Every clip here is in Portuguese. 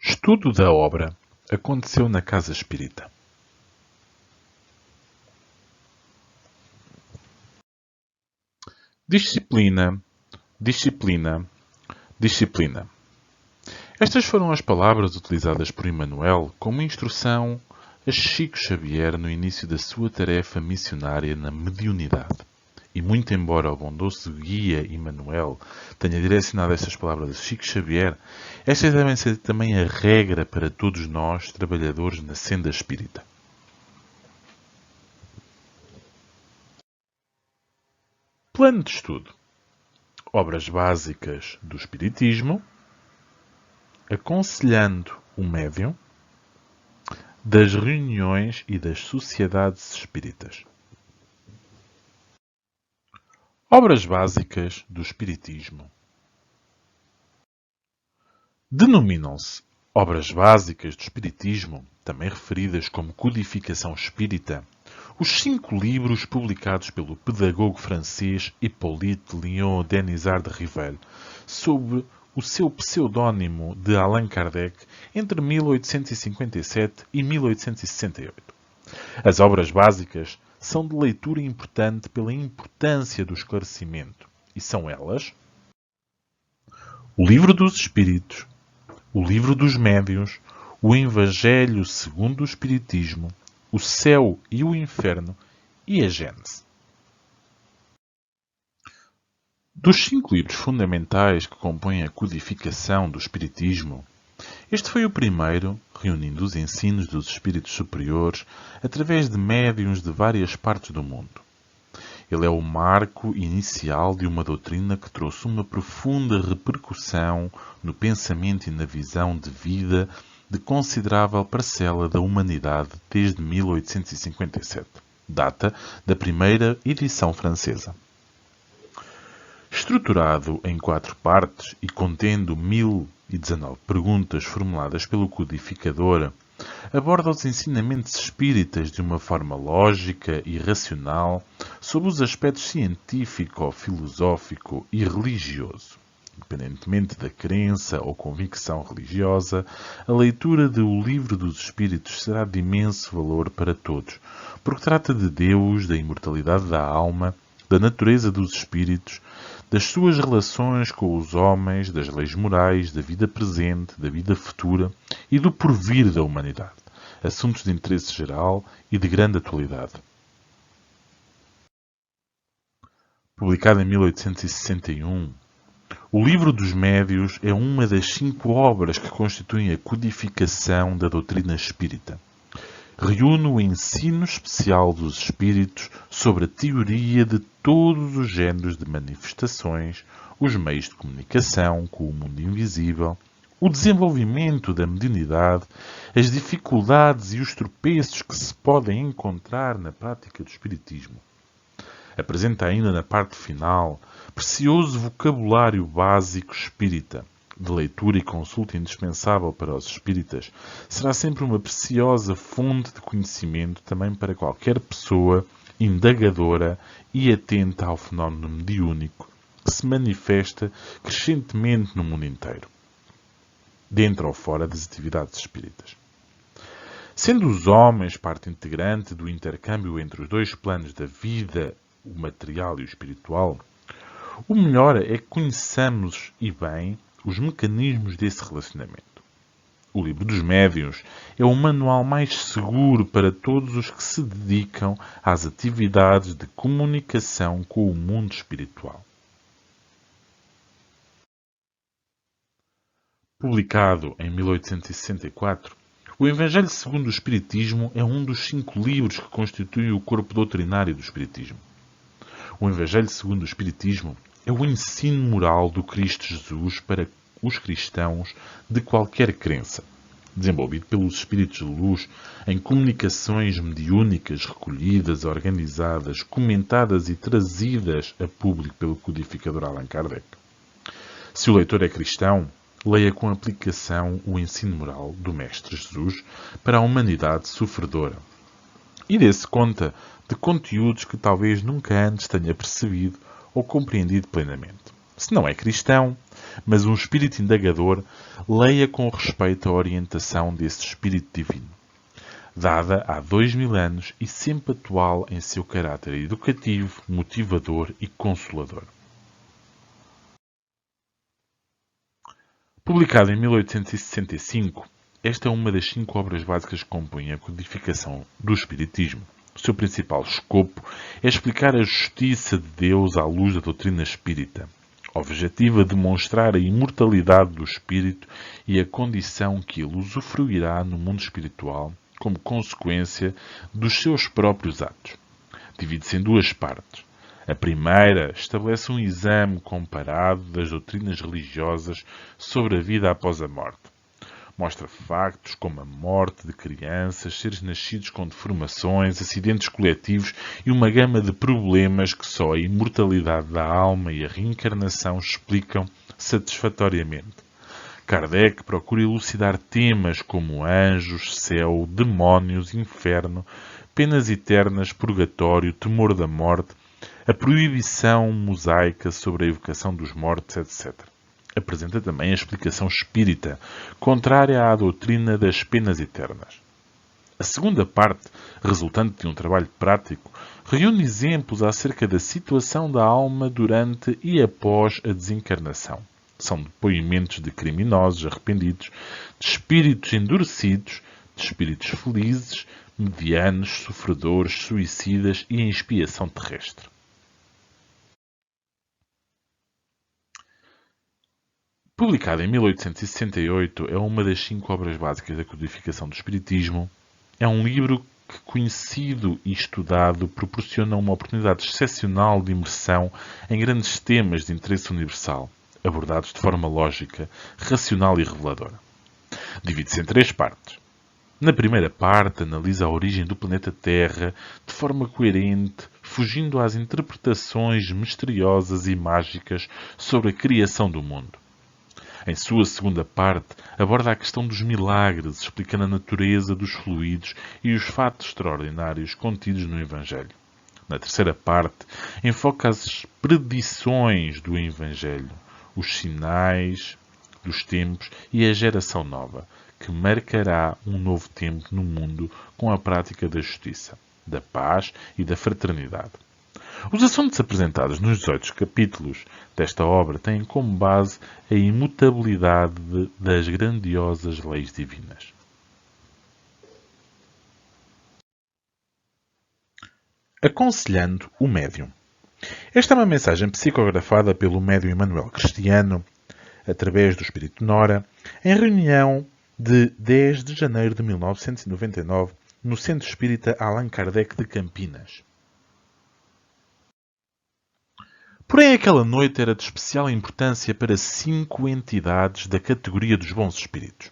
Estudo da obra aconteceu na Casa Espírita. Disciplina, disciplina, disciplina. Estas foram as palavras utilizadas por Emmanuel como instrução a Chico Xavier no início da sua tarefa missionária na mediunidade. E muito embora o bondoso guia Emmanuel tenha direcionado estas palavras a Chico Xavier, estas devem ser também a regra para todos nós, trabalhadores na senda espírita. Plano de estudo. Obras básicas do Espiritismo, aconselhando o médium, das reuniões e das sociedades espíritas. Obras básicas do Espiritismo. Denominam-se obras básicas do Espiritismo, também referidas como codificação espírita, os 5 livros publicados pelo pedagogo francês Hippolyte Léon Denisard de Rivel, sob o seu pseudónimo de Allan Kardec, entre 1857 e 1868. As obras básicas são de leitura importante pela importância do esclarecimento, e são elas: o Livro dos Espíritos, o Livro dos Médiuns, o Evangelho segundo o Espiritismo, o Céu e o Inferno e a Gênese. Dos 5 livros fundamentais que compõem a codificação do Espiritismo, este foi o primeiro, reunindo os ensinos dos espíritos superiores através de médiuns de várias partes do mundo. Ele é o marco inicial de uma doutrina que trouxe uma profunda repercussão no pensamento e na visão de vida de considerável parcela da humanidade desde 1857, data da primeira edição francesa. Estruturado em 4 partes e contendo 1019 perguntas formuladas pelo codificador, aborda os ensinamentos espíritas de uma forma lógica e racional sob os aspectos científico, filosófico e religioso. Independentemente da crença ou convicção religiosa, a leitura de O Livro dos Espíritos será de imenso valor para todos, porque trata de Deus, da imortalidade da alma, da natureza dos espíritos, das suas relações com os homens, das leis morais, da vida presente, da vida futura e do porvir da humanidade, assuntos de interesse geral e de grande atualidade. Publicado em 1861, O Livro dos Médiuns é uma das 5 obras que constituem a codificação da doutrina espírita. Reúne o ensino especial dos espíritos sobre a teoria de todos os géneros de manifestações, os meios de comunicação com o mundo invisível, o desenvolvimento da mediunidade, as dificuldades e os tropeços que se podem encontrar na prática do espiritismo. Apresenta ainda na parte final precioso vocabulário básico espírita, de leitura e consulta indispensável para os espíritas. Será sempre uma preciosa fonte de conhecimento também para qualquer pessoa indagadora e atenta ao fenómeno mediúnico que se manifesta crescentemente no mundo inteiro, dentro ou fora das atividades espíritas. Sendo os homens parte integrante do intercâmbio entre os 2 planos da vida, o material e o espiritual, o melhor é que conheçamos e bem os mecanismos desse relacionamento. O Livro dos Médiuns é o manual mais seguro para todos os que se dedicam às atividades de comunicação com o mundo espiritual. Publicado em 1864, o Evangelho segundo o Espiritismo é um dos 5 livros que constituem o corpo doutrinário do Espiritismo. O Evangelho segundo o Espiritismo é o ensino moral do Cristo Jesus para os cristãos de qualquer crença, desenvolvido pelos Espíritos de Luz em comunicações mediúnicas recolhidas, organizadas, comentadas e trazidas a público pelo codificador Allan Kardec. Se o leitor é cristão, leia com aplicação o ensino moral do Mestre Jesus para a humanidade sofredora e dê-se conta de conteúdos que talvez nunca antes tenha percebido ou compreendido plenamente. Se não é cristão, mas um espírito indagador, leia com respeito a orientação desse espírito divino, dada há 2000 anos e sempre atual em seu caráter educativo, motivador e consolador. Publicado em 1865, esta é uma das 5 obras básicas que compõem a codificação do Espiritismo. O seu principal escopo é explicar a justiça de Deus à luz da doutrina espírita. O objetivo é demonstrar a imortalidade do espírito e a condição que ele usufruirá no mundo espiritual como consequência dos seus próprios atos. Divide-se em 2 partes. A primeira estabelece um exame comparado das doutrinas religiosas sobre a vida após a morte. Mostra factos como a morte de crianças, seres nascidos com deformações, acidentes coletivos e uma gama de problemas que só a imortalidade da alma e a reencarnação explicam satisfatoriamente. Kardec procura elucidar temas como anjos, céu, demónios, inferno, penas eternas, purgatório, temor da morte, a proibição mosaica sobre a evocação dos mortos, etc. Apresenta também a explicação espírita, contrária à doutrina das penas eternas. A segunda parte, resultante de um trabalho prático, reúne exemplos acerca da situação da alma durante e após a desencarnação. São depoimentos de criminosos arrependidos, de espíritos endurecidos, de espíritos felizes, medianos, sofredores, suicidas e em expiação terrestre. Publicado em 1868, é uma das 5 obras básicas da codificação do Espiritismo. É um livro que, conhecido e estudado, proporciona uma oportunidade excepcional de imersão em grandes temas de interesse universal, abordados de forma lógica, racional e reveladora. Divide-se em 3 partes. Na primeira parte, analisa a origem do planeta Terra de forma coerente, fugindo às interpretações misteriosas e mágicas sobre a criação do mundo. Em sua segunda parte, aborda a questão dos milagres, explicando a natureza dos fluidos e os fatos extraordinários contidos no Evangelho. Na terceira parte, enfoca as predições do Evangelho, os sinais dos tempos e a geração nova, que marcará um novo tempo no mundo com a prática da justiça, da paz e da fraternidade. Os assuntos apresentados nos 18 capítulos desta obra têm como base a imutabilidade das grandiosas leis divinas. Aconselhando o médium. Esta é uma mensagem psicografada pelo médium Emanuel Cristiano, através do Espírito Nora, em reunião de 10 de janeiro de 1999, no Centro Espírita Allan Kardec de Campinas. Porém, aquela noite era de especial importância para 5 entidades da categoria dos bons espíritos.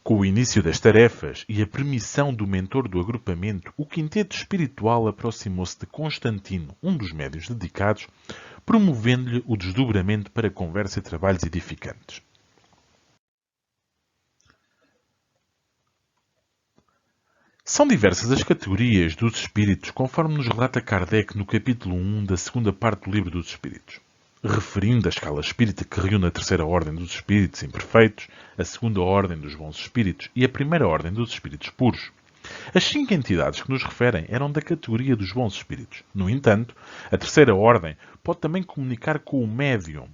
Com o início das tarefas e a permissão do mentor do agrupamento, o quinteto espiritual aproximou-se de Constantino, um dos médiuns dedicados, promovendo-lhe o desdobramento para conversa e trabalhos edificantes. São diversas as categorias dos espíritos, conforme nos relata Kardec no capítulo 1 da segunda parte do Livro dos Espíritos, referindo a escala espírita que reúne a terceira ordem dos espíritos imperfeitos, a segunda ordem dos bons espíritos e a primeira ordem dos espíritos puros. As 5 entidades que nos referem eram da categoria dos bons espíritos. No entanto, a terceira ordem pode também comunicar com o médium,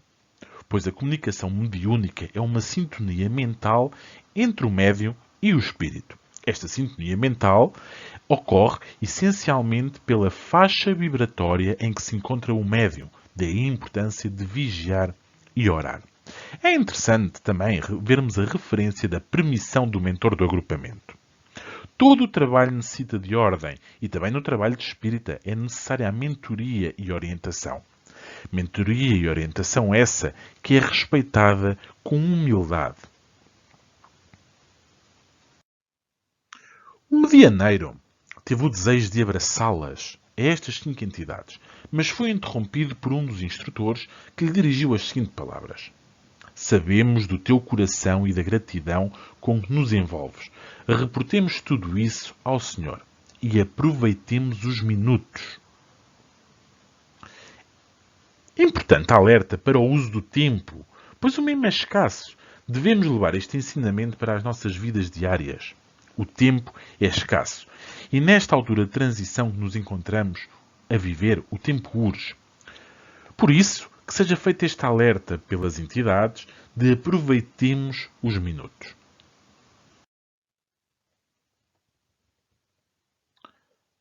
pois a comunicação mediúnica é uma sintonia mental entre o médium e o espírito. Esta sintonia mental ocorre essencialmente pela faixa vibratória em que se encontra o médium, daí a importância de vigiar e orar. É interessante também vermos a referência da permissão do mentor do agrupamento. Todo o trabalho necessita de ordem e também no trabalho de espírita é necessária a mentoria e orientação. Mentoria e orientação essa que é respeitada com humildade. O medianeiro teve o desejo de abraçá-las, a estas 5 entidades, mas foi interrompido por um dos instrutores que lhe dirigiu as seguintes palavras. Sabemos do teu coração e da gratidão com que nos envolves. Reportemos tudo isso ao Senhor e aproveitemos os minutos. Importante alerta para o uso do tempo, pois o mesmo é escasso. Devemos levar este ensinamento para as nossas vidas diárias. O tempo é escasso. E nesta altura de transição que nos encontramos a viver, o tempo urge. Por isso, que seja feito este alerta pelas entidades de aproveitemos os minutos.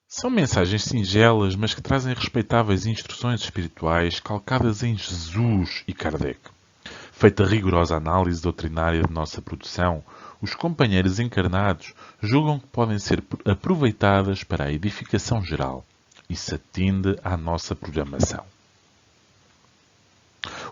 São mensagens singelas, mas que trazem respeitáveis instruções espirituais calcadas em Jesus e Kardec. Feita a rigorosa análise doutrinária de nossa produção, os companheiros encarnados julgam que podem ser aproveitadas para a edificação geral e se atende à nossa programação.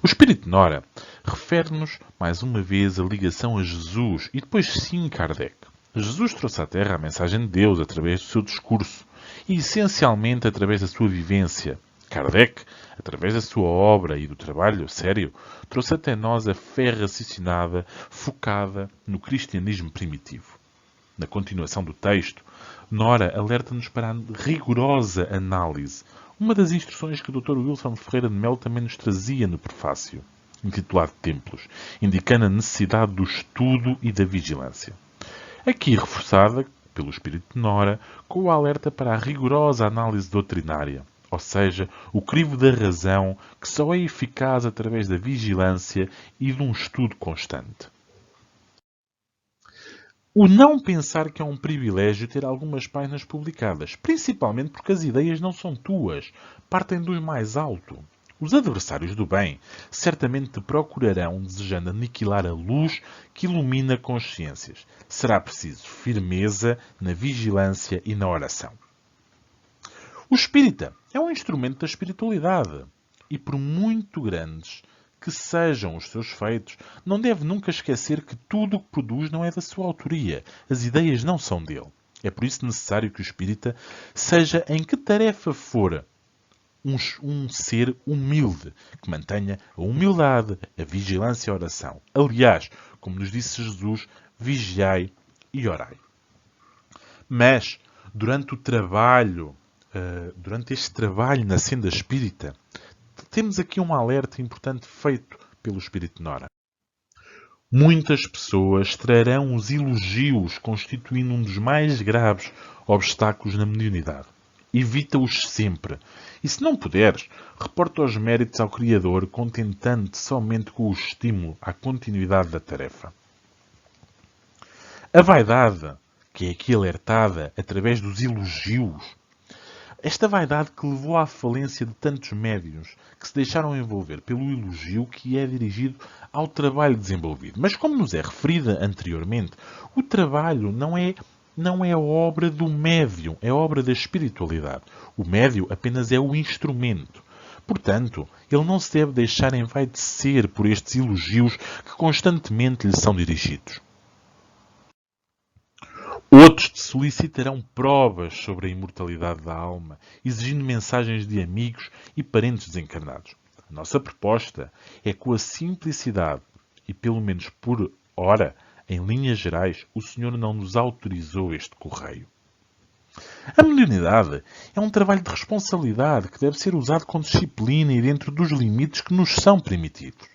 O Espírito Nora refere-nos mais uma vez a ligação a Jesus e depois sim Kardec. Jesus trouxe à Terra a mensagem de Deus através do seu discurso e essencialmente através da sua vivência. Kardec, através da sua obra e do trabalho sério, trouxe até nós a fé raciocinada, focada no cristianismo primitivo. Na continuação do texto, Nora alerta-nos para a rigorosa análise, uma das instruções que o Dr. Wilson Ferreira de Melo também nos trazia no prefácio, intitulado Templos, indicando a necessidade do estudo e da vigilância. Aqui reforçada pelo Espírito de Nora, com o alerta para a rigorosa análise doutrinária, ou seja, o crivo da razão que só é eficaz através da vigilância e de um estudo constante. O não pensar que é um privilégio ter algumas páginas publicadas, principalmente porque as ideias não são tuas, partem do mais alto. Os adversários do bem certamente te procurarão desejando aniquilar a luz que ilumina consciências. Será preciso firmeza na vigilância e na oração. O espírita é um instrumento da espiritualidade e, por muito grandes que sejam os seus feitos, não deve nunca esquecer que tudo o que produz não é da sua autoria. As ideias não são dele. É por isso necessário que o espírita, seja em que tarefa for, um ser humilde, que mantenha a humildade, a vigilância e a oração. Aliás, como nos disse Jesus, vigiai e orai. Mas, durante este trabalho na senda espírita, temos aqui um alerta importante feito pelo Espírito Nora. Muitas pessoas trarão os elogios constituindo um dos mais graves obstáculos na mediunidade. Evita-os sempre. E se não puderes, reporta os méritos ao Criador, contentando-te somente com o estímulo à continuidade da tarefa. A vaidade, que é aqui alertada através dos elogios, esta vaidade que levou à falência de tantos médiuns que se deixaram envolver pelo elogio que é dirigido ao trabalho desenvolvido. Mas como nos é referida anteriormente, o trabalho não é obra do médium, é obra da espiritualidade. O médium apenas é o instrumento. Portanto, ele não se deve deixar envaidecer por estes elogios que constantemente lhe são dirigidos. Outros te solicitarão provas sobre a imortalidade da alma, exigindo mensagens de amigos e parentes desencarnados. A nossa proposta é com a simplicidade e, pelo menos por hora, em linhas gerais, o Senhor não nos autorizou este correio. A mediunidade é um trabalho de responsabilidade que deve ser usado com disciplina e dentro dos limites que nos são permitidos.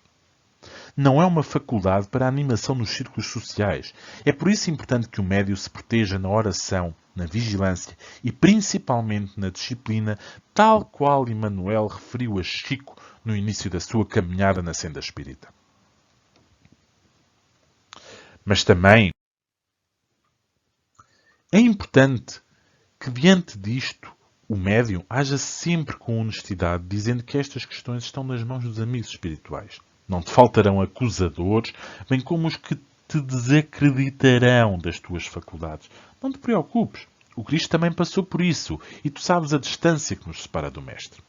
Não é uma faculdade para a animação nos círculos sociais. É por isso importante que o médium se proteja na oração, na vigilância e principalmente na disciplina, tal qual Emmanuel referiu a Chico no início da sua caminhada na senda espírita. Mas também é importante que, diante disto, o médium haja sempre com honestidade, dizendo que estas questões estão nas mãos dos amigos espirituais. Não te faltarão acusadores, bem como os que te desacreditarão das tuas faculdades. Não te preocupes. O Cristo também passou por isso e tu sabes a distância que nos separa do Mestre.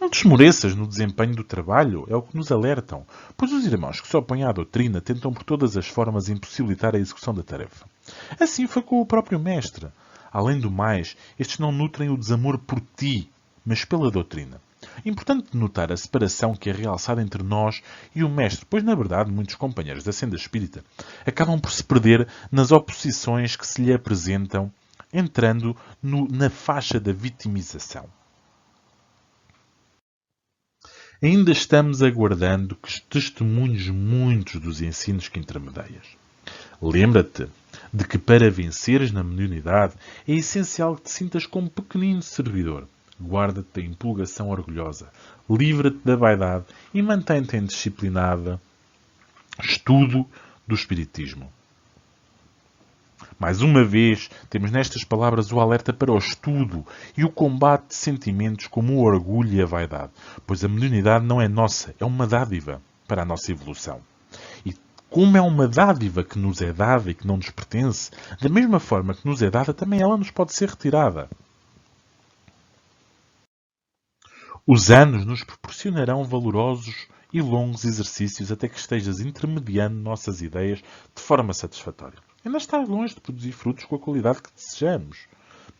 Não te esmoreças no desempenho do trabalho, é o que nos alertam, pois os irmãos que se opõem à doutrina tentam por todas as formas impossibilitar a execução da tarefa. Assim foi com o próprio Mestre. Além do mais, estes não nutrem o desamor por ti, mas pela doutrina. É importante notar a separação que é realçada entre nós e o Mestre, pois, na verdade, muitos companheiros da senda espírita acabam por se perder nas oposições que se lhe apresentam, entrando na faixa da vitimização. Ainda estamos aguardando que testemunhos muitos dos ensinos que intermedias. Lembra-te de que para venceres na mediunidade é essencial que te sintas como pequenino servidor. Guarda-te da empolgação orgulhosa, livra-te da vaidade e mantém-te em disciplinada estudo do Espiritismo. Mais uma vez, temos nestas palavras o alerta para o estudo e o combate de sentimentos como o orgulho e a vaidade, pois a mediunidade não é nossa, é uma dádiva para a nossa evolução. E como é uma dádiva que nos é dada e que não nos pertence, da mesma forma que nos é dada, também ela nos pode ser retirada. Os anos nos proporcionarão valorosos e longos exercícios até que estejas intermediando nossas ideias de forma satisfatória. Ainda estás longe de produzir frutos com a qualidade que desejamos.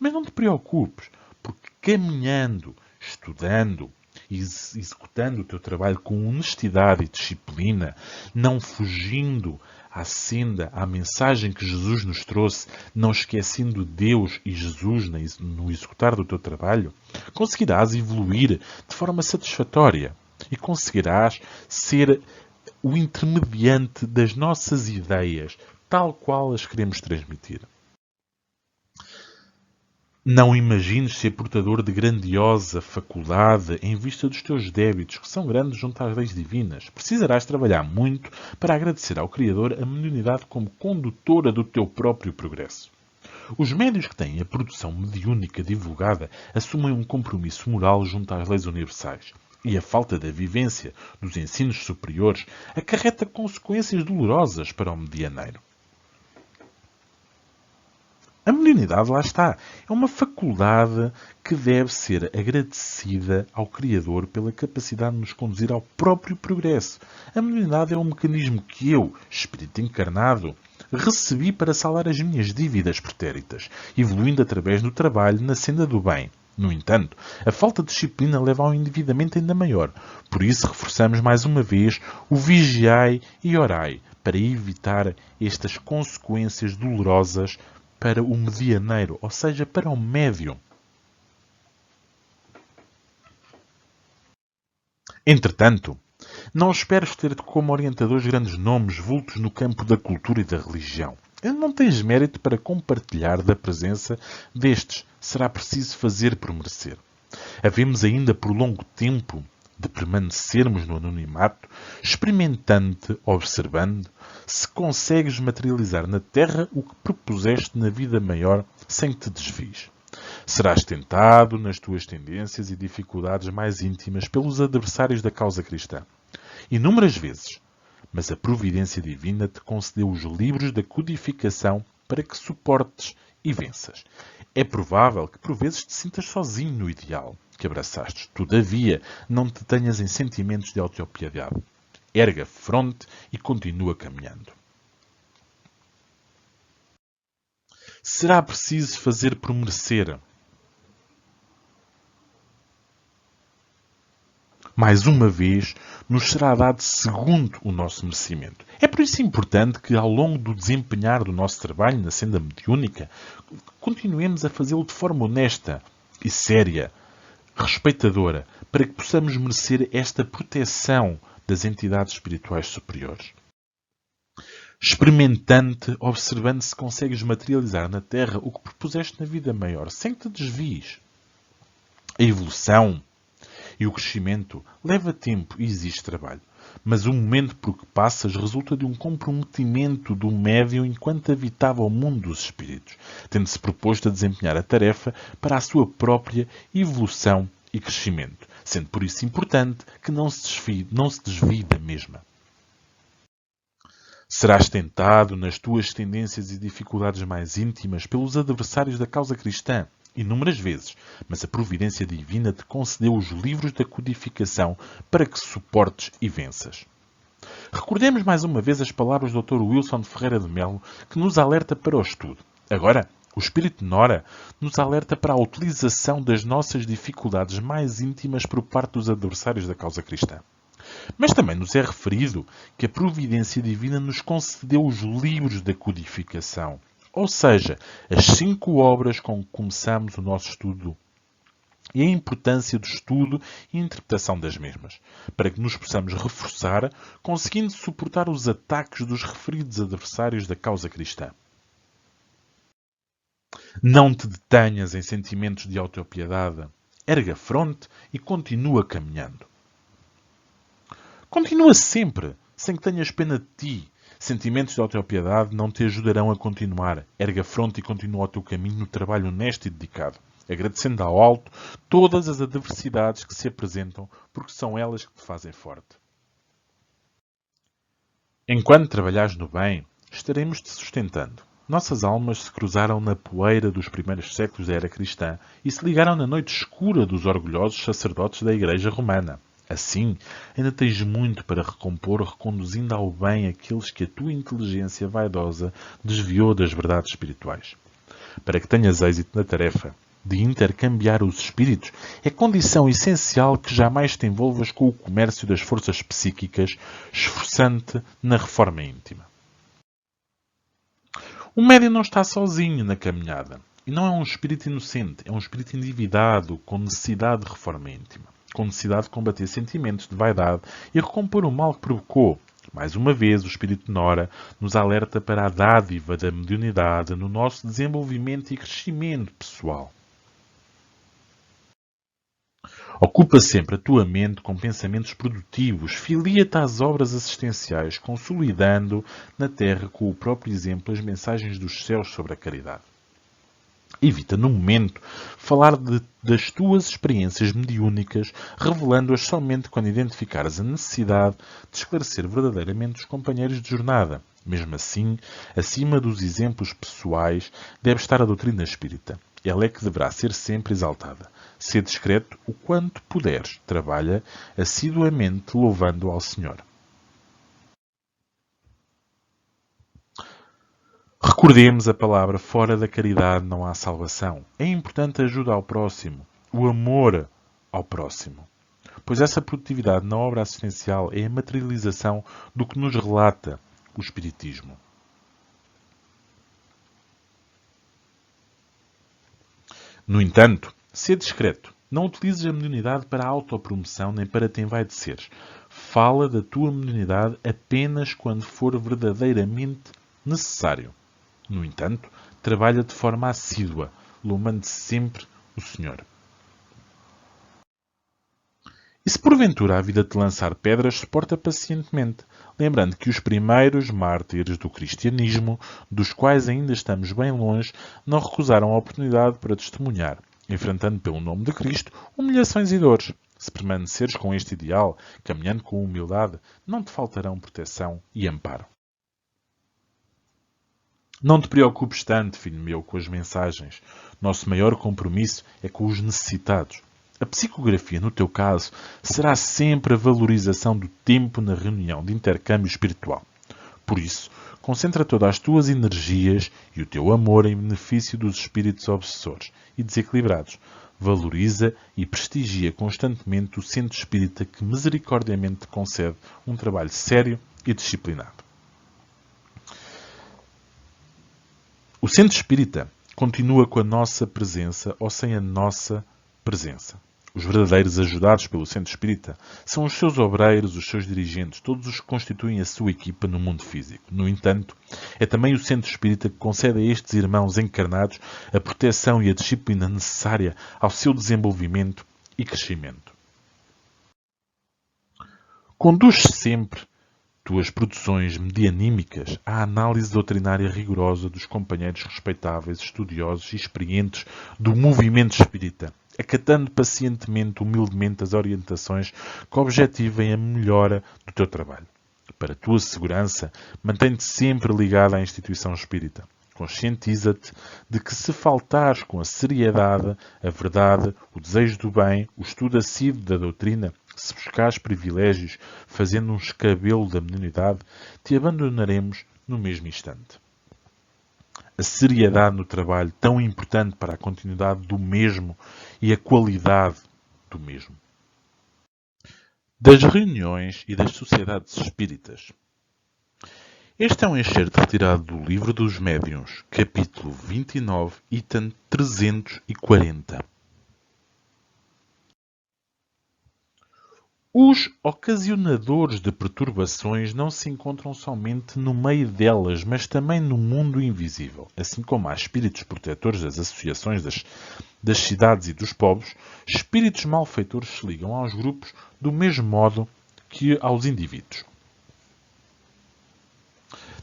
Mas não te preocupes, porque caminhando, estudando e executando o teu trabalho com honestidade e disciplina, não fugindo à senda, à mensagem que Jesus nos trouxe, não esquecendo Deus e Jesus no executar do teu trabalho, conseguirás evoluir de forma satisfatória e conseguirás ser o intermediante das nossas ideias, tal qual as queremos transmitir. Não imagines ser portador de grandiosa faculdade em vista dos teus débitos, que são grandes junto às leis divinas. Precisarás trabalhar muito para agradecer ao Criador a mediunidade como condutora do teu próprio progresso. Os médios que têm a produção mediúnica divulgada assumem um compromisso moral junto às leis universais. E a falta da vivência dos ensinos superiores acarreta consequências dolorosas para o medianeiro. A mediunidade, lá está, é uma faculdade que deve ser agradecida ao Criador pela capacidade de nos conduzir ao próprio progresso. A mediunidade é um mecanismo que eu, espírito encarnado, recebi para saldar as minhas dívidas pretéritas, evoluindo através do trabalho na senda do bem. No entanto, a falta de disciplina leva a um endividamento ainda maior. Por isso, reforçamos mais uma vez o vigiai e orai, para evitar estas consequências dolorosas para o medianeiro, ou seja, para o médium. Entretanto, não esperes ter como orientadores grandes nomes vultos no campo da cultura e da religião. Não tens mérito para compartilhar da presença destes. Será preciso fazer por merecer. Havemos ainda por longo tempo de permanecermos no anonimato, experimentando, observando, se consegues materializar na Terra o que propuseste na vida maior sem que te desvies. Serás tentado nas tuas tendências e dificuldades mais íntimas pelos adversários da causa cristã. Inúmeras vezes, mas a providência divina te concedeu os livros da codificação para que suportes e venças. É provável que por vezes te sintas sozinho no ideal que abraçaste. Todavia, não te tenhas em sentimentos de autopiedade. Erga a fronte e continua caminhando. Será preciso fazer por merecer. Mais uma vez, nos será dado segundo o nosso merecimento. É por isso importante que, ao longo do desempenhar do nosso trabalho na senda mediúnica, continuemos a fazê-lo de forma honesta e séria, respeitadora, para que possamos merecer esta proteção das entidades espirituais superiores. Experimentante, observando se consegues materializar na Terra o que propuseste na vida maior, sem que te desvies. A evolução e o crescimento leva tempo e exige trabalho, mas o momento por que passas resulta de um comprometimento do médium enquanto habitava o mundo dos espíritos, tendo-se proposto a desempenhar a tarefa para a sua própria evolução e crescimento, sendo por isso importante que não se desvie da mesma. Serás tentado nas tuas tendências e dificuldades mais íntimas pelos adversários da causa cristã, inúmeras vezes, mas a providência divina te concedeu os livros da codificação para que suportes e venças. Recordemos mais uma vez as palavras do Dr. Wilson de Ferreira de Melo, que nos alerta para o estudo. Agora, o Espírito de Nora nos alerta para a utilização das nossas dificuldades mais íntimas por parte dos adversários da causa cristã. Mas também nos é referido que a providência divina nos concedeu os livros da codificação, ou seja, as 5 obras com que começamos o nosso estudo e a importância do estudo e interpretação das mesmas, para que nos possamos reforçar, conseguindo suportar os ataques dos referidos adversários da causa cristã. Não te detenhas em sentimentos de autopiedade. Erga a fronte e continua caminhando. Continua sempre, sem que tenhas pena de ti. Sentimentos de autopiedade não te ajudarão a continuar. Erga a fronte e continua o teu caminho no trabalho honesto e dedicado, agradecendo ao alto todas as adversidades que se apresentam, porque são elas que te fazem forte. Enquanto trabalhares no bem, estaremos te sustentando. Nossas almas se cruzaram na poeira dos primeiros séculos da era cristã e se ligaram na noite escura dos orgulhosos sacerdotes da Igreja Romana. Assim, ainda tens muito para recompor, reconduzindo ao bem aqueles que a tua inteligência vaidosa desviou das verdades espirituais. Para que tenhas êxito na tarefa de intercambiar os espíritos, é condição essencial que jamais te envolvas com o comércio das forças psíquicas, esforçando-te na reforma íntima. O médium não está sozinho na caminhada. E não é um espírito inocente, é um espírito endividado, com necessidade de reforma íntima, com necessidade de combater sentimentos de vaidade e recompor o mal que provocou. Mais uma vez, o espírito Nora nos alerta para a dádiva da mediunidade no nosso desenvolvimento e crescimento pessoal. Ocupa sempre a tua mente com pensamentos produtivos, filia-te às obras assistenciais, consolidando na terra com o próprio exemplo as mensagens dos céus sobre a caridade. Evita, no momento, falar das tuas experiências mediúnicas, revelando-as somente quando identificares a necessidade de esclarecer verdadeiramente os companheiros de jornada. Mesmo assim, acima dos exemplos pessoais, deve estar a doutrina espírita. Ela é que deverá ser sempre exaltada. Sê discreto o quanto puderes. Trabalha assiduamente louvando ao Senhor. Recordemos a palavra: fora da caridade não há salvação. É importante a ajuda ao próximo, o amor ao próximo. Pois essa produtividade na obra assistencial é a materialização do que nos relata o Espiritismo. No entanto, sê discreto. Não utilizes a mediunidade para a autopromoção nem para te envaideceres. Fala da tua mediunidade apenas quando for verdadeiramente necessário. No entanto, trabalha de forma assídua, louvando sempre o Senhor. E se porventura a vida te lançar pedras, suporta pacientemente, lembrando que os primeiros mártires do cristianismo, dos quais ainda estamos bem longe, não recusaram a oportunidade para testemunhar, enfrentando pelo nome de Cristo humilhações e dores. Se permaneceres com este ideal, caminhando com humildade, não te faltarão proteção e amparo. Não te preocupes tanto, filho meu, com as mensagens. Nosso maior compromisso é com os necessitados. A psicografia, no teu caso, será sempre a valorização do tempo na reunião de intercâmbio espiritual. Por isso, concentra todas as tuas energias e o teu amor em benefício dos espíritos obsessores e desequilibrados. Valoriza e prestigia constantemente o centro espírita que misericordiamente te concede um trabalho sério e disciplinado. O centro espírita continua com a nossa presença ou sem a nossa presença. Os verdadeiros ajudados pelo centro espírita são os seus obreiros, os seus dirigentes, todos os que constituem a sua equipa no mundo físico. No entanto, é também o centro espírita que concede a estes irmãos encarnados a proteção e a disciplina necessária ao seu desenvolvimento e crescimento. Conduz sempre tuas produções medianímicas à análise doutrinária rigorosa dos companheiros respeitáveis, estudiosos e experientes do movimento espírita, acatando pacientemente, humildemente as orientações que objetivem a melhora do teu trabalho. Para a tua segurança, mantém-te sempre ligado à instituição espírita. Conscientiza-te de que se faltares com a seriedade, a verdade, o desejo do bem, o estudo assíduo da doutrina, se buscares privilégios, fazendo um escabelo da mediunidade, te abandonaremos no mesmo instante. A seriedade no trabalho, tão importante para a continuidade do mesmo e a qualidade do mesmo. Das reuniões e das sociedades espíritas. Este é um excerto retirado do Livro dos Médiuns, capítulo 29, item 340. Os ocasionadores de perturbações não se encontram somente no meio delas, mas também no mundo invisível. Assim como há espíritos protetores das associações das cidades e dos povos, espíritos malfeitores se ligam aos grupos do mesmo modo que aos indivíduos.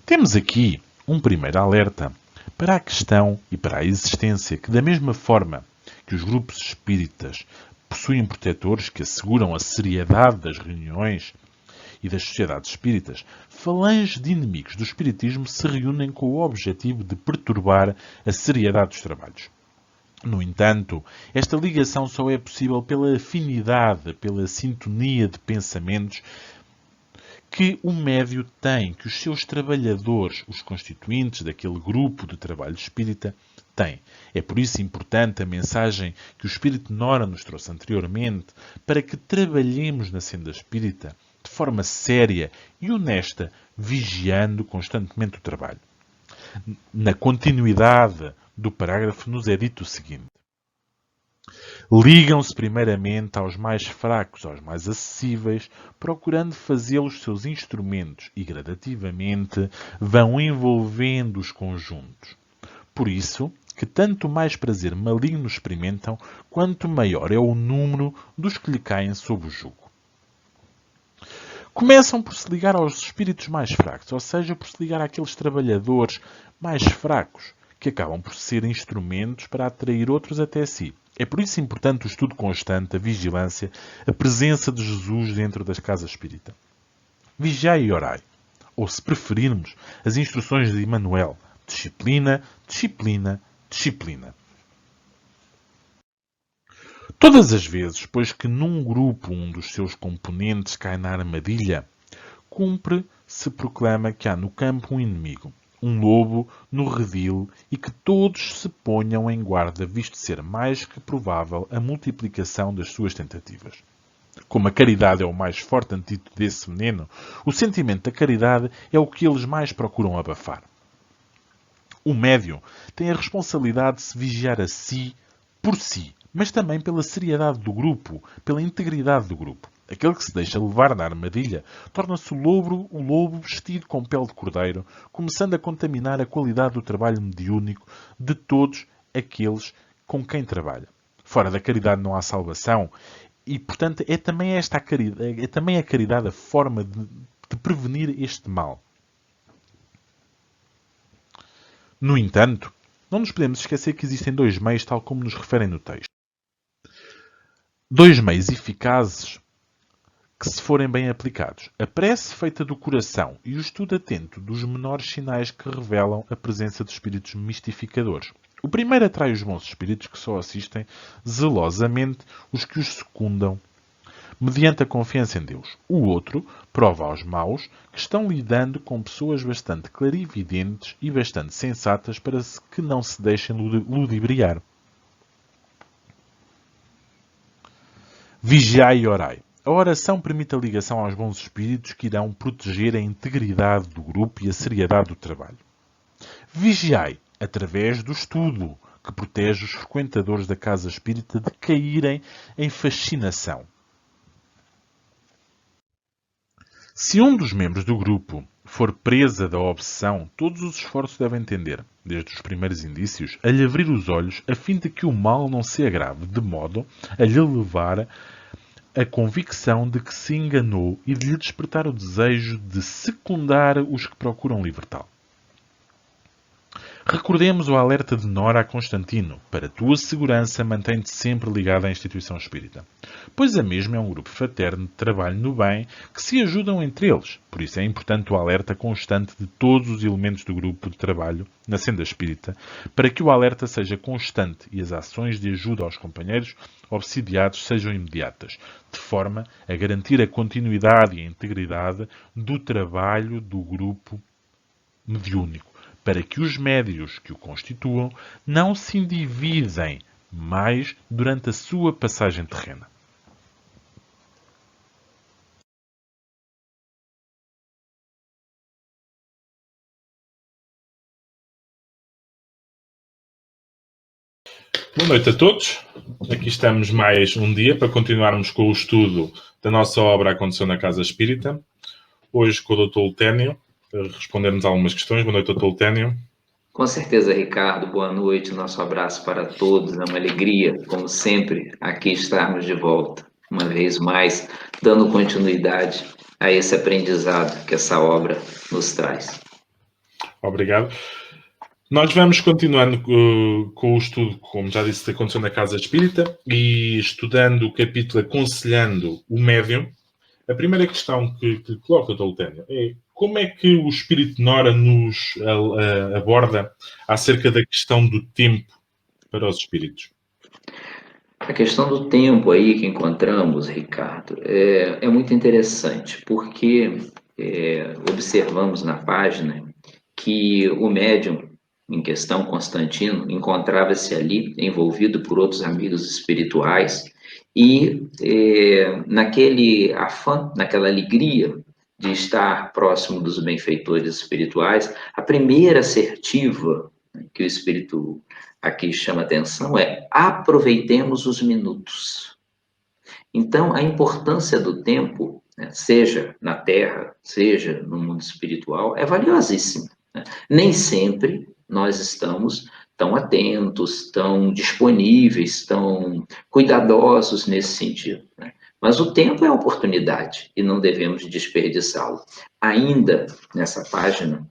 Temos aqui um primeiro alerta para a questão e para a existência que, da mesma forma que os grupos espíritas possuem protetores que asseguram a seriedade das reuniões e das sociedades espíritas, falanges de inimigos do espiritismo se reúnem com o objetivo de perturbar a seriedade dos trabalhos. No entanto, esta ligação só é possível pela afinidade, pela sintonia de pensamentos que o médio tem, que os seus trabalhadores, os constituintes daquele grupo de trabalho espírita, têm. É por isso importante a mensagem que o Espírito Nora nos trouxe anteriormente, para que trabalhemos na senda espírita de forma séria e honesta, vigiando constantemente o trabalho. Na continuidade do parágrafo nos é dito o seguinte: ligam-se primeiramente aos mais fracos, aos mais acessíveis, procurando fazê-los seus instrumentos e, gradativamente, vão envolvendo os conjuntos. Por isso, que tanto mais prazer maligno experimentam, quanto maior é o número dos que lhe caem sob o jugo. Começam por se ligar aos espíritos mais fracos, ou seja, por se ligar àqueles trabalhadores mais fracos, que acabam por ser instrumentos para atrair outros até si. É por isso importante o estudo constante, a vigilância, a presença de Jesus dentro das casas espírita. Vigiai e orai. Ou, se preferirmos, as instruções de Emmanuel. Disciplina, disciplina, disciplina. Todas as vezes, pois que num grupo um dos seus componentes cai na armadilha, cumpre se proclama que há no campo um inimigo, um lobo no redil, e que todos se ponham em guarda, visto ser mais que provável a multiplicação das suas tentativas. Como a caridade é o mais forte antídoto desse veneno, o sentimento da caridade é o que eles mais procuram abafar. O médium tem a responsabilidade de se vigiar a si, por si, mas também pela seriedade do grupo, pela integridade do grupo. Aquele que se deixa levar na armadilha torna-se o lobo vestido com pele de cordeiro, começando a contaminar a qualidade do trabalho mediúnico de todos aqueles com quem trabalha. Fora da caridade não há salvação e, portanto, é também a caridade a forma de prevenir este mal. No entanto, não nos podemos esquecer que existem dois meios, tal como nos referem no texto. Dois meios eficazes que, se forem bem aplicados, a prece feita do coração e o estudo atento dos menores sinais que revelam a presença de espíritos mistificadores. O primeiro atrai os bons espíritos que só assistem zelosamente os que os secundam mediante a confiança em Deus. O outro prova aos maus que estão lidando com pessoas bastante clarividentes e bastante sensatas para que não se deixem ludibriar. Vigiai e orai. A oração permite a ligação aos bons espíritos que irão proteger a integridade do grupo e a seriedade do trabalho. Vigiai através do estudo, que protege os frequentadores da casa espírita de caírem em fascinação. Se um dos membros do grupo for presa da obsessão, todos os esforços devem tender, desde os primeiros indícios, a lhe abrir os olhos a fim de que o mal não se agrave, de modo a lhe levar a convicção de que se enganou e de lhe despertar o desejo de secundar os que procuram libertá-lo. Recordemos o alerta de Nora a Constantino. Para tua segurança, mantém-te sempre ligado à instituição espírita. Pois a mesma é um grupo fraterno de trabalho no bem que se ajudam entre eles. Por isso é importante o alerta constante de todos os elementos do grupo de trabalho na senda espírita, para que o alerta seja constante e as ações de ajuda aos companheiros obsidiados sejam imediatas, de forma a garantir a continuidade e a integridade do trabalho do grupo mediúnico, para que os médios que o constituam não se endividem mais durante a sua passagem terrena. Boa noite a todos. Aqui estamos mais um dia para continuarmos com o estudo da nossa obra Aconteceu na Casa Espírita. Hoje com o Dr. Lutênio, para respondermos algumas questões. Boa noite, Dr. Lutênio. Com certeza, Ricardo. Boa noite. Nosso abraço para todos. É uma alegria, como sempre, aqui estarmos de volta. Uma vez mais, dando continuidade a esse aprendizado que essa obra nos traz. Obrigado. Nós vamos continuando com o estudo, como já disse, da Condição da Casa Espírita e estudando o capítulo Aconselhando o Médium. A primeira questão que coloca, Dr. Lutênio, é como é que o Espírito Nora nos aborda acerca da questão do tempo para os espíritos? A questão do tempo aí que encontramos, Ricardo, é muito interessante, porque observamos na página que o médium em questão, Constantino, encontrava-se ali envolvido por outros amigos espirituais e naquele afã, naquela alegria de estar próximo dos benfeitores espirituais, a primeira assertiva que o espírito aqui chama atenção é: aproveitemos os minutos. Então, a importância do tempo, né, seja na Terra, seja no mundo espiritual, é valiosíssima. Né? Nem sempre nós estamos tão atentos, tão disponíveis, tão cuidadosos nesse sentido. Né? Mas o tempo é oportunidade e não devemos desperdiçá-lo. Ainda nessa página,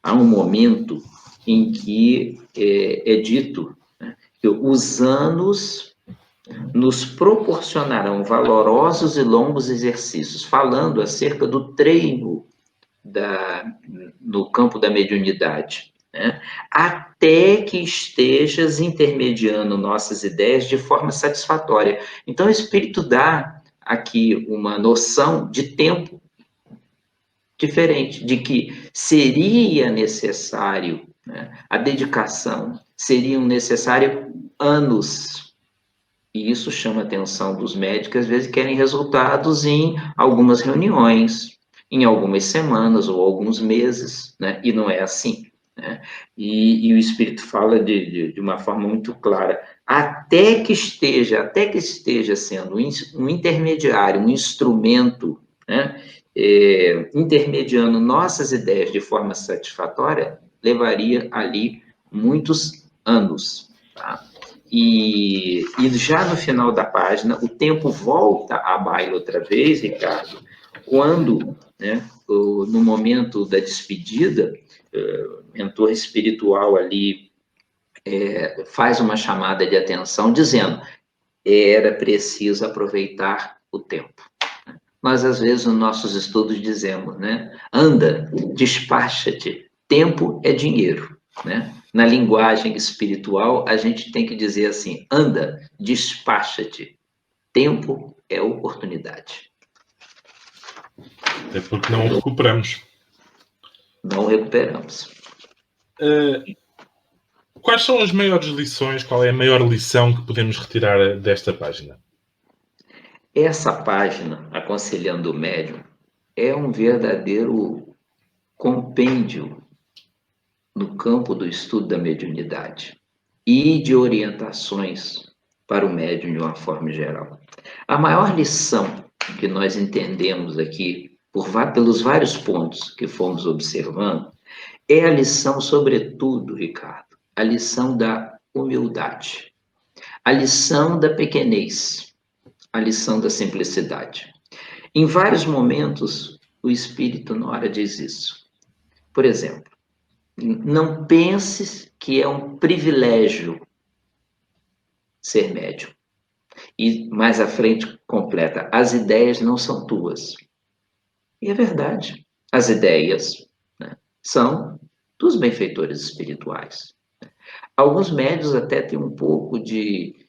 há um momento em que é dito, né, que os anos nos proporcionarão valorosos e longos exercícios, falando acerca do treino no campo da mediunidade, né? Até que estejas intermediando nossas ideias de forma satisfatória. Então, o Espírito dá aqui uma noção de tempo diferente, de que seria necessário, né, a dedicação, seriam necessários anos. E isso chama a atenção dos médicos, às vezes querem resultados em algumas reuniões, em algumas semanas ou alguns meses, né? E não é assim. Né? E o Espírito fala de uma forma muito clara, até que esteja sendo um intermediário, um instrumento, né? Intermediando nossas ideias de forma satisfatória, levaria ali muitos anos, tá? E já no final da página, o tempo volta à baila outra vez, Ricardo, quando, né, no momento da despedida, o mentor espiritual ali faz uma chamada de atenção, dizendo: era preciso aproveitar o tempo. Nós, às vezes, nos nossos estudos dizemos, né? Anda, despacha-te, tempo é dinheiro, né? Na linguagem espiritual, a gente tem que dizer assim: anda, despacha-te, tempo é oportunidade. É porque não o recuperamos. Não recuperamos. Quais são as maiores lições, qual é a maior lição que podemos retirar desta página? Essa página, Aconselhando o Médium, é um verdadeiro compêndio no campo do estudo da mediunidade e de orientações para o médium de uma forma geral. A maior lição que nós entendemos aqui, pelos vários pontos que fomos observando, é a lição, sobretudo, Ricardo, a lição da humildade, a lição da pequenez, a lição da simplicidade. Em vários momentos, o Espírito Nora diz isso. Por exemplo, não penses que é um privilégio ser médium. E mais à frente completa: as ideias não são tuas. E é verdade. As ideias, né, são dos benfeitores espirituais. Alguns médios até têm um pouco de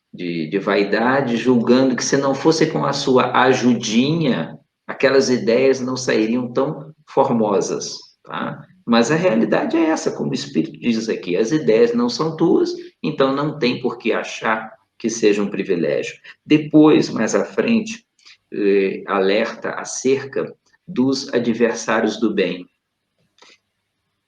vaidade, julgando que se não fosse com a sua ajudinha, aquelas ideias não sairiam tão formosas. Tá? Mas a realidade é essa, como o Espírito diz aqui: as ideias não são tuas, então não tem por que achar que seja um privilégio. Depois, mais à frente, alerta acerca dos adversários do bem.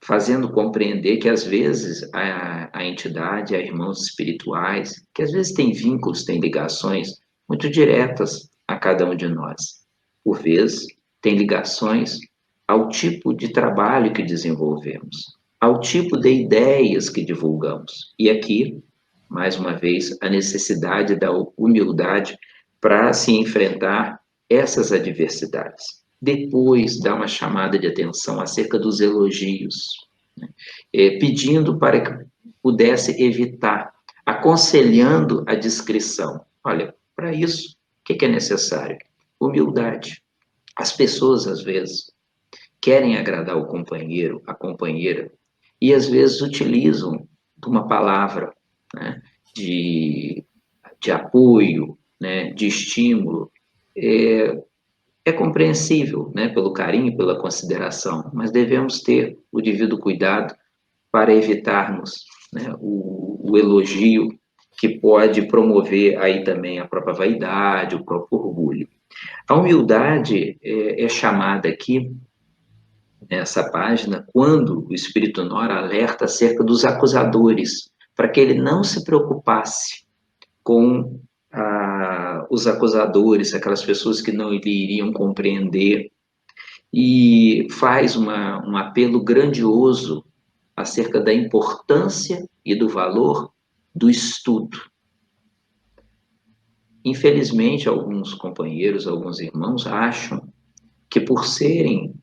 fazendo compreender que, às vezes, a entidade, a irmãos espirituais, que às vezes têm vínculos, têm ligações muito diretas a cada um de nós. Por vezes, tem ligações ao tipo de trabalho que desenvolvemos, ao tipo de ideias que divulgamos. E aqui, mais uma vez, a necessidade da humildade para se enfrentar essas adversidades. Depois, dá uma chamada de atenção acerca dos elogios, né? Pedindo para que pudesse evitar, aconselhando a discrição. Olha, para isso, o que é necessário? Humildade. As pessoas, às vezes, querem agradar o companheiro, a companheira, e às vezes utilizam de uma palavra, né, de apoio, né, de estímulo. É compreensível, né, pelo carinho, pela consideração, mas devemos ter o devido cuidado para evitarmos, né, o elogio que pode promover aí também a própria vaidade, o próprio orgulho. A humildade é chamada aqui, nessa página, quando o Espírito Nora alerta acerca dos acusadores, para que ele não se preocupasse com os acusadores, aquelas pessoas que não lhe iriam compreender, e faz um apelo grandioso acerca da importância e do valor do estudo. Infelizmente, alguns companheiros, alguns irmãos acham que, por serem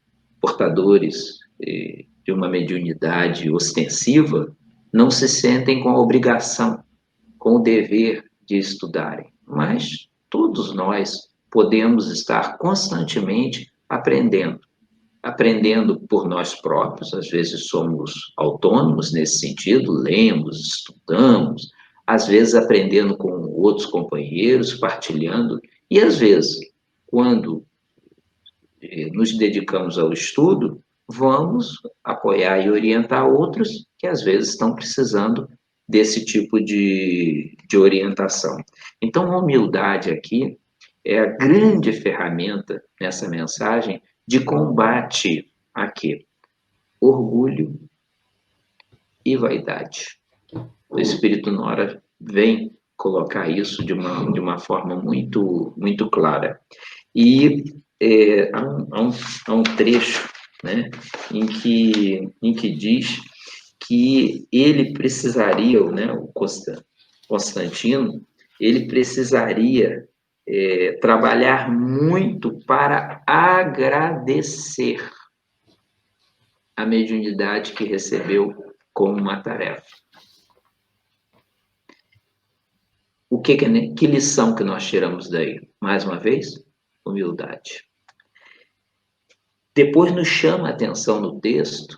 portadores de uma mediunidade ostensiva, não se sentem com a obrigação, com o dever de estudarem. Mas todos nós podemos estar constantemente aprendendo por nós próprios, às vezes somos autônomos nesse sentido, lemos, estudamos, às vezes aprendendo com outros companheiros, partilhando, e às vezes, quando nos dedicamos ao estudo, vamos apoiar e orientar outros que às vezes estão precisando desse tipo de orientação. Então, a humildade aqui é a grande ferramenta nessa mensagem de combate a quê? Orgulho e vaidade. O Espírito Nora vem colocar isso de uma forma muito, muito clara. E há um trecho, né, em que diz que ele precisaria, né, o Constantino, ele precisaria trabalhar muito para agradecer a mediunidade que recebeu como uma tarefa. Que lição que nós tiramos daí? Mais uma vez, humildade. Depois nos chama a atenção no texto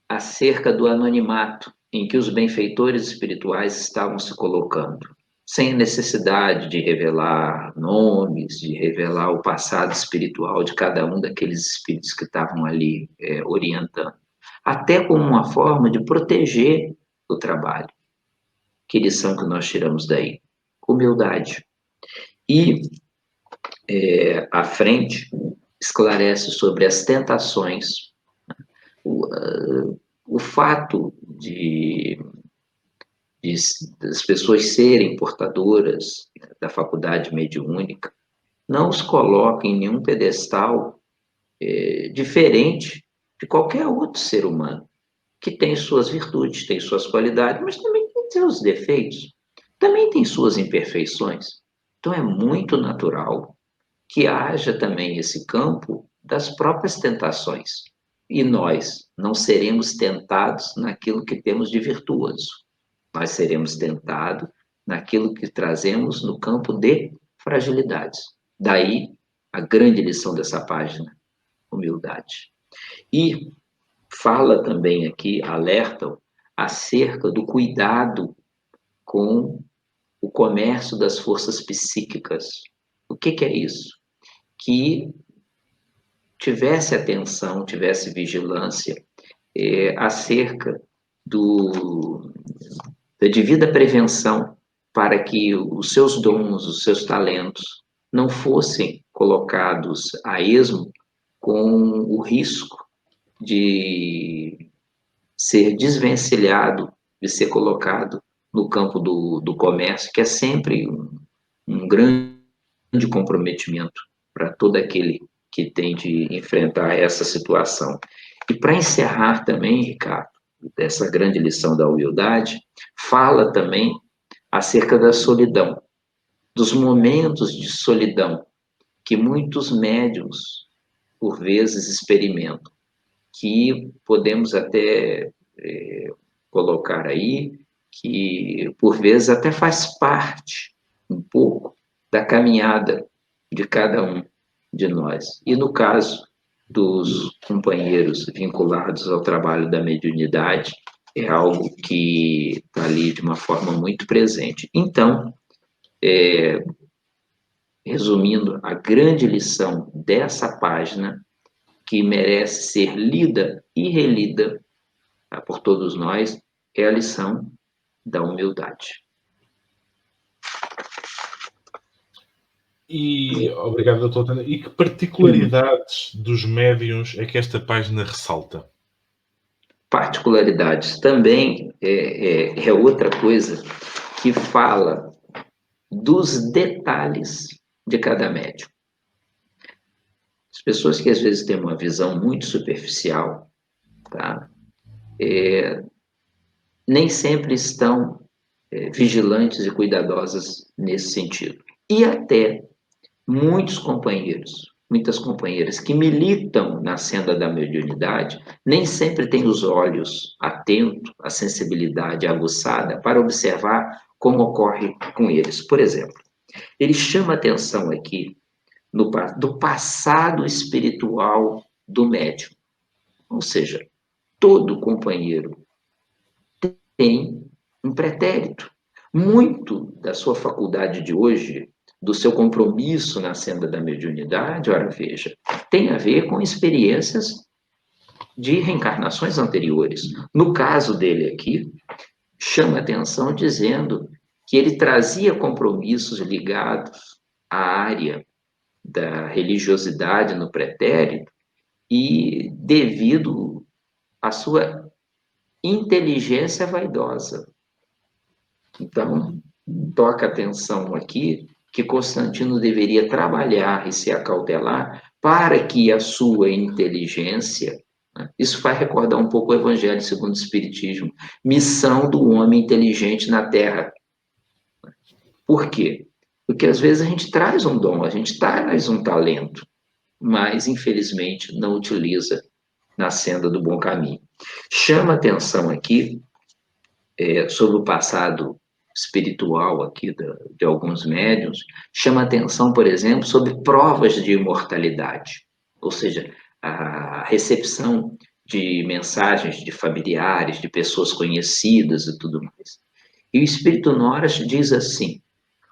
acerca do anonimato em que os benfeitores espirituais estavam se colocando, sem necessidade de revelar nomes, de revelar o passado espiritual de cada um daqueles espíritos que estavam ali orientando, até como uma forma de proteger o trabalho. Que lição que nós tiramos daí? Humildade. E à frente esclarece sobre as tentações, o fato das pessoas serem portadoras da faculdade mediúnica não os coloca em nenhum pedestal diferente de qualquer outro ser humano, que tem suas virtudes, tem suas qualidades, mas também tem seus defeitos, também tem suas imperfeições. Então é muito natural que haja também esse campo das próprias tentações. E nós não seremos tentados naquilo que temos de virtuoso. Nós seremos tentados naquilo que trazemos no campo de fragilidades. Daí a grande lição dessa página, humildade. E fala também aqui, alerta acerca do cuidado com o comércio das forças psíquicas. O que é isso? Que tivesse atenção, tivesse vigilância acerca da devida prevenção para que os seus dons, os seus talentos não fossem colocados a esmo com o risco de ser desvencilhado e ser colocado no campo do comércio, que é sempre um grande comprometimento para todo aquele que tem de enfrentar essa situação. E para encerrar também, Ricardo, dessa grande lição da humildade, fala também acerca da solidão, dos momentos de solidão que muitos médiuns, por vezes, experimentam, que podemos até colocar aí, que por vezes até faz parte um pouco da caminhada de cada um de nós. E no caso dos companheiros vinculados ao trabalho da mediunidade, é algo que está ali de uma forma muito presente. Então, resumindo, a grande lição dessa página, que merece ser lida e relida, tá, por todos nós, é a lição da humildade. E obrigado, doutor Tânia. E que particularidades dos médiuns é que esta página ressalta? Particularidades também é outra coisa que fala dos detalhes de cada médium. As pessoas que às vezes têm uma visão muito superficial, tá? Nem sempre estão vigilantes e cuidadosas nesse sentido. E até muitos companheiros, muitas companheiras que militam na senda da mediunidade, nem sempre têm os olhos atentos, a sensibilidade aguçada para observar como ocorre com eles. Por exemplo, ele chama atenção aqui do passado espiritual do médium. Ou seja, todo companheiro tem um pretérito. Muito da sua faculdade de hoje, do seu compromisso na senda da mediunidade, ora veja, tem a ver com experiências de reencarnações anteriores. No caso dele aqui, chama atenção dizendo que ele trazia compromissos ligados à área da religiosidade no pretérito e devido à sua inteligência vaidosa. Então, toca atenção aqui que Constantino deveria trabalhar e se acautelar para que a sua inteligência, né, isso vai recordar um pouco o Evangelho segundo o Espiritismo, missão do homem inteligente na Terra. Por quê? Porque às vezes a gente traz um dom, a gente traz um talento, mas infelizmente não utiliza na senda do bom caminho. Chama atenção aqui sobre o passado espiritual aqui de alguns médiuns, chama atenção, por exemplo, sobre provas de imortalidade, ou seja, a recepção de mensagens de familiares, de pessoas conhecidas e tudo mais. E o Espírito Noras diz assim: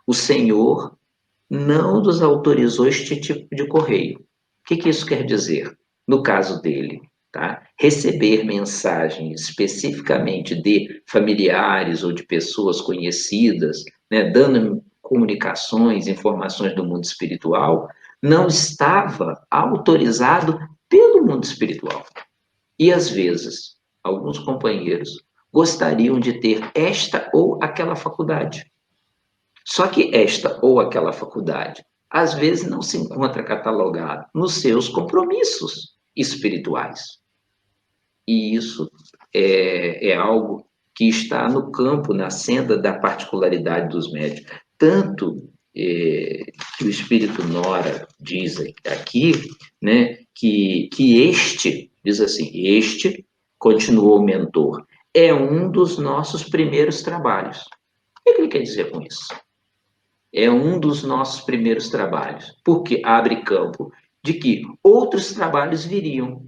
o Senhor não nos autorizou este tipo de correio. O que isso quer dizer? No caso dele, tá? Receber mensagem especificamente de familiares ou de pessoas conhecidas, né, dando comunicações, informações do mundo espiritual, não estava autorizado pelo mundo espiritual. E às vezes, alguns companheiros gostariam de ter esta ou aquela faculdade. Só que esta ou aquela faculdade, às vezes, não se encontra catalogada nos seus compromissos espirituais. E isso é algo que está no campo, na senda da particularidade dos médiuns. Tanto que o Espírito Nora diz aqui, né, que este, diz assim, este, continuou o mentor, é um dos nossos primeiros trabalhos. O que ele quer dizer com isso? É um dos nossos primeiros trabalhos, porque abre campo de que outros trabalhos viriam.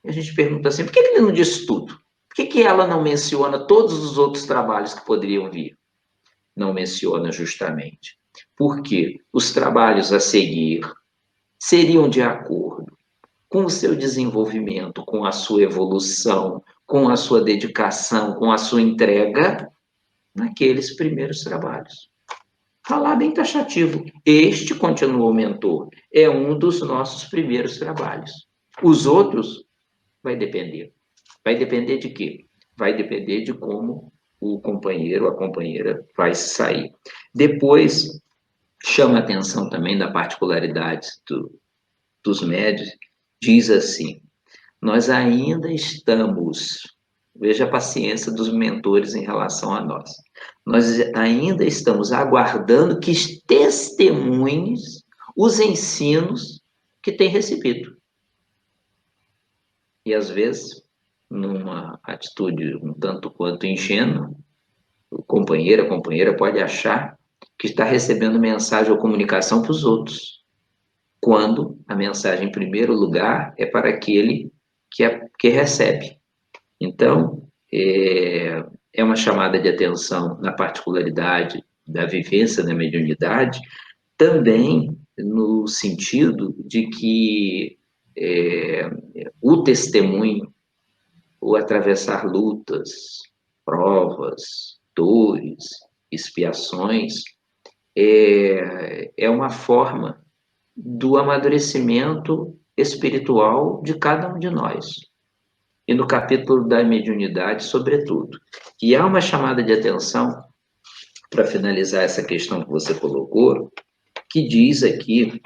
E a gente pergunta assim, por que ele não diz tudo? Por que ela não menciona todos os outros trabalhos que poderiam vir? Não menciona justamente porque os trabalhos a seguir seriam de acordo com o seu desenvolvimento, com a sua evolução, com a sua dedicação, com a sua entrega naqueles primeiros trabalhos. Está lá bem taxativo. Este, continuou o mentor, é um dos nossos primeiros trabalhos. Os outros vai depender. Vai depender de quê? Vai depender de como o companheiro ou a companheira vai sair. Depois, chama atenção também da particularidade dos médios, diz assim, nós ainda estamos, veja a paciência dos mentores em relação a nós ainda estamos aguardando que testemunhes os ensinos que tem recebido. E às vezes, numa atitude um tanto quanto ingênua, o companheiro, a companheira pode achar que está recebendo mensagem ou comunicação para os outros, quando a mensagem, em primeiro lugar, é para aquele que recebe. Então, é uma chamada de atenção na particularidade da vivência da mediunidade, também no sentido de que o testemunho, o atravessar lutas, provas, dores, expiações, é uma forma do amadurecimento espiritual de cada um de nós. E no capítulo da mediunidade, sobretudo. E há uma chamada de atenção, para finalizar essa questão que você colocou, que diz aqui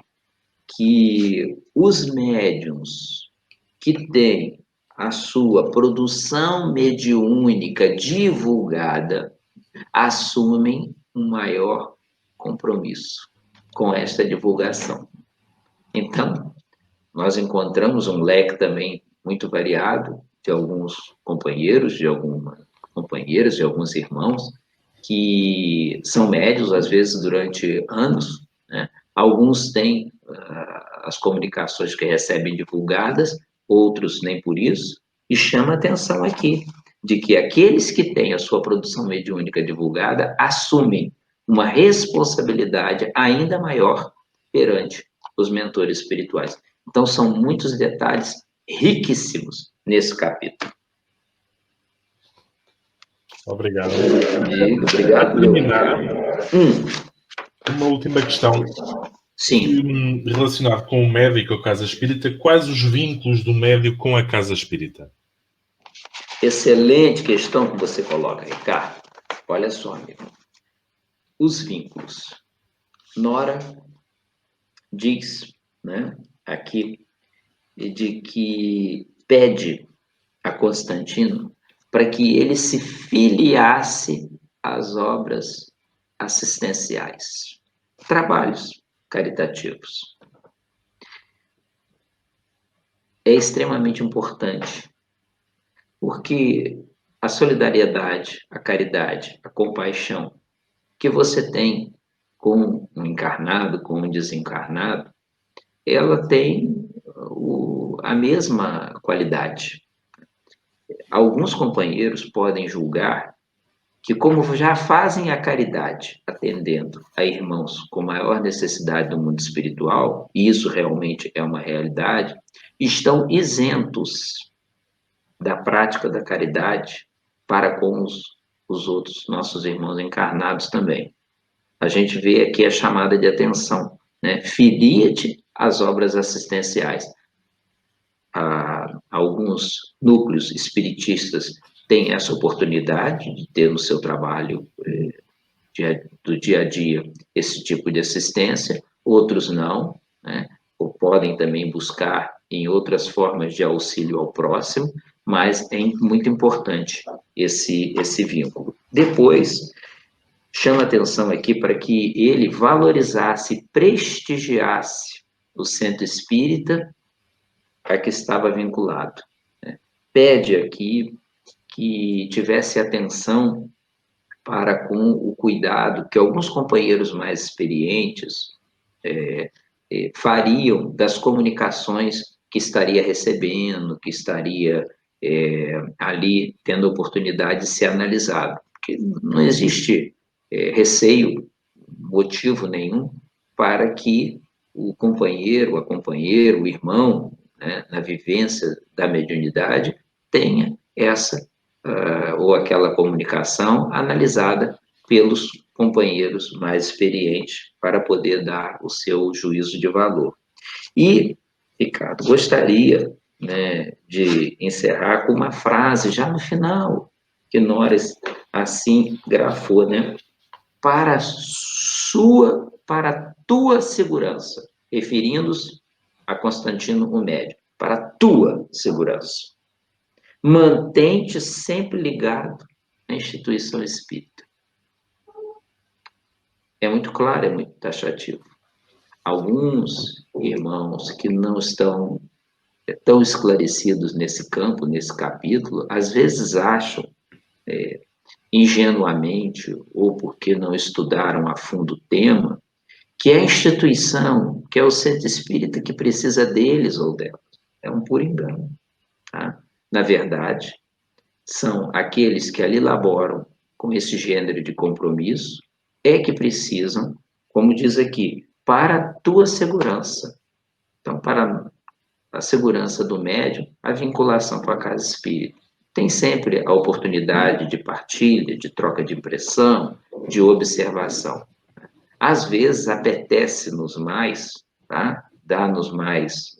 que os médiuns que têm a sua produção mediúnica divulgada assumem um maior compromisso com esta divulgação. Então, nós encontramos um leque também muito variado de alguns companheiros, de algumas companheiras, de alguns irmãos, que são médios, às vezes, durante anos, né? Alguns têm as comunicações que recebem divulgadas, outros nem por isso, e chama atenção aqui de que aqueles que têm a sua produção mediúnica divulgada assumem uma responsabilidade ainda maior perante os mentores espirituais. Então, são muitos detalhes riquíssimos nesse capítulo. Obrigado. Obrigado. Para terminar, uma última questão. Sim. Relacionado com o médico ou a casa espírita, quais os vínculos do médico com a casa espírita? Excelente questão que você coloca, Ricardo. Olha só, amigo. Os vínculos. Nora diz, né, aqui, de que pede a Constantino para que ele se filiasse às obras assistenciais, trabalhos caritativos. É extremamente importante, porque a solidariedade, a caridade, a compaixão que você tem com um encarnado, com um desencarnado, ela tem a mesma qualidade. Alguns companheiros podem julgar que, como já fazem a caridade atendendo a irmãos com maior necessidade do mundo espiritual, e isso realmente é uma realidade, estão isentos da prática da caridade para com os outros nossos irmãos encarnados também. A gente vê aqui a chamada de atenção, né? Filia-te às obras assistenciais. Alguns núcleos espiritistas têm essa oportunidade de ter no seu trabalho do dia a dia esse tipo de assistência, outros não, né? Ou podem também buscar em outras formas de auxílio ao próximo, mas é muito importante esse vínculo. Depois, chama atenção aqui para que ele valorizasse, prestigiasse o centro espírita a que estava vinculado, né? Pede aqui que tivesse atenção para com o cuidado que alguns companheiros mais experientes fariam das comunicações que estaria recebendo, que estaria ali tendo oportunidade de ser analisado. Porque não existe receio, motivo nenhum, para que o companheiro, a companheira, o irmão, né, na vivência da mediunidade, tenha essa ou aquela comunicação analisada pelos companheiros mais experientes para poder dar o seu juízo de valor. E, Ricardo, gostaria né, de encerrar com uma frase já no final, que Norris assim grafou, né? Para a tua segurança, referindo-se a Constantino o Médio, para a tua segurança. Mantém-te sempre ligado à instituição espírita. É muito claro, é muito taxativo. Alguns irmãos que não estão tão esclarecidos nesse campo, nesse capítulo, às vezes acham, ingenuamente, ou porque não estudaram a fundo o tema, que é a instituição, que é o centro espírita que precisa deles ou delas. É um puro engano. Tá? Na verdade, são aqueles que ali laboram com esse gênero de compromisso, é que precisam, como diz aqui, para a tua segurança. Então, para a segurança do médium, a vinculação com a casa espírita. Tem sempre a oportunidade de partilha, de troca de impressão, de observação. Às vezes, apetece-nos mais, tá? Dá-nos mais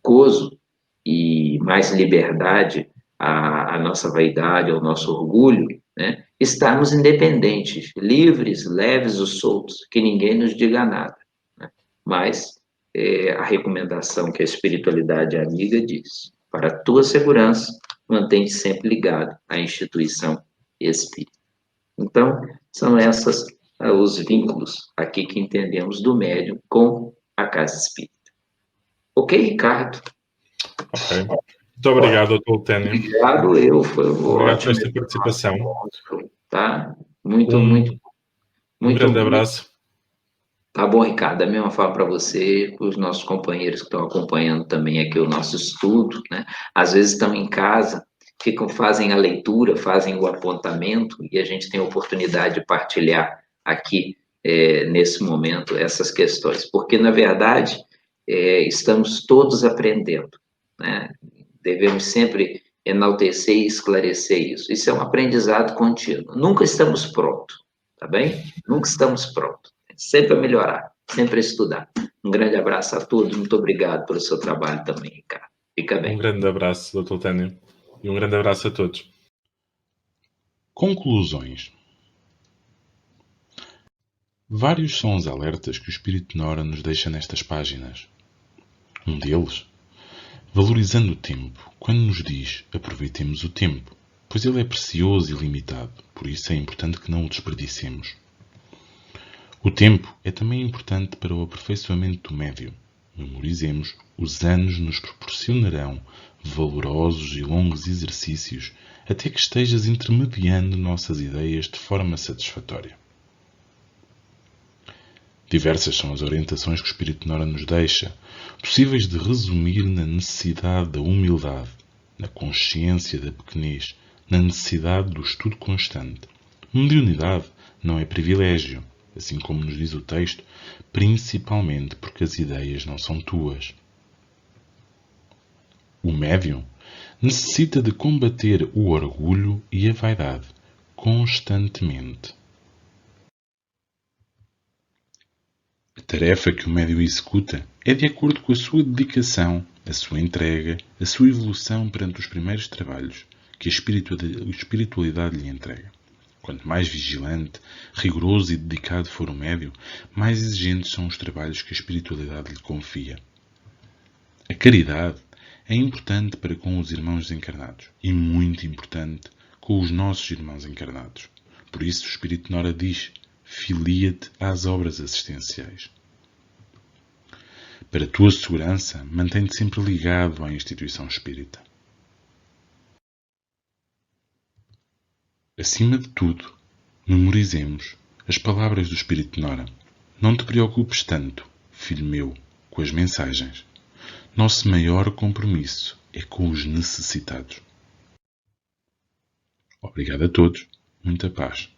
gozo e mais liberdade à nossa vaidade, ao nosso orgulho, né? Estarmos independentes, livres, leves ou soltos, que ninguém nos diga nada. Né? Mas a recomendação que a espiritualidade amiga diz: para a tua segurança, mantém-te sempre ligado à instituição espírita. Então, são esses os vínculos aqui que entendemos do médium com a casa espírita. Ok, Ricardo? Ok. Muito obrigado, Dr. Tênio. Obrigado, foi Obrigado por ótimo. esta participação. Tá? Muito, Um grande abraço. Tá bom, Ricardo. Da mesma forma para você, para os nossos companheiros que estão acompanhando também aqui o nosso estudo, né? Às vezes estão em casa, fazem a leitura, fazem o apontamento, e a gente tem a oportunidade de partilhar aqui, nesse momento, essas questões. Porque, na verdade, estamos todos aprendendo, né? Devemos sempre enaltecer e esclarecer isso. Isso é um aprendizado contínuo. Nunca estamos prontos, tá bem? Nunca estamos prontos. Sempre a melhorar, sempre a estudar. Um grande abraço a todos, muito obrigado pelo seu trabalho também, Ricardo. Fica bem. Um grande abraço, Dr. Tênio. E um grande abraço a todos. Conclusões. Vários são os alertas que o Espírito Nora nos deixa nestas páginas. Um deles, valorizando o tempo, quando nos diz aproveitemos o tempo, pois ele é precioso e limitado, por isso é importante que não o desperdicemos. O tempo é também importante para o aperfeiçoamento do médium. Memorizemos, os anos nos proporcionarão valorosos e longos exercícios até que estejas intermediando nossas ideias de forma satisfatória. Diversas são as orientações que o Espírito Nora nos deixa, possíveis de resumir na necessidade da humildade, na consciência da pequenez, na necessidade do estudo constante. Mediunidade não é privilégio, assim como nos diz o texto, principalmente porque as ideias não são tuas. O médium necessita de combater o orgulho e a vaidade constantemente. A tarefa que o médium executa é de acordo com a sua dedicação, a sua entrega, a sua evolução perante os primeiros trabalhos que a espiritualidade lhe entrega. Quanto mais vigilante, rigoroso e dedicado for o médium, mais exigentes são os trabalhos que a espiritualidade lhe confia. A caridade é importante para com os irmãos encarnados e muito importante com os nossos irmãos encarnados. Por isso o Espírito Nora diz: filia-te às obras assistenciais. Para a tua segurança, mantém-te sempre ligado à instituição espírita. Acima de tudo, memorizemos as palavras do Espírito Nora. Não te preocupes tanto, filho meu, com as mensagens. Nosso maior compromisso é com os necessitados. Obrigado a todos. Muita paz.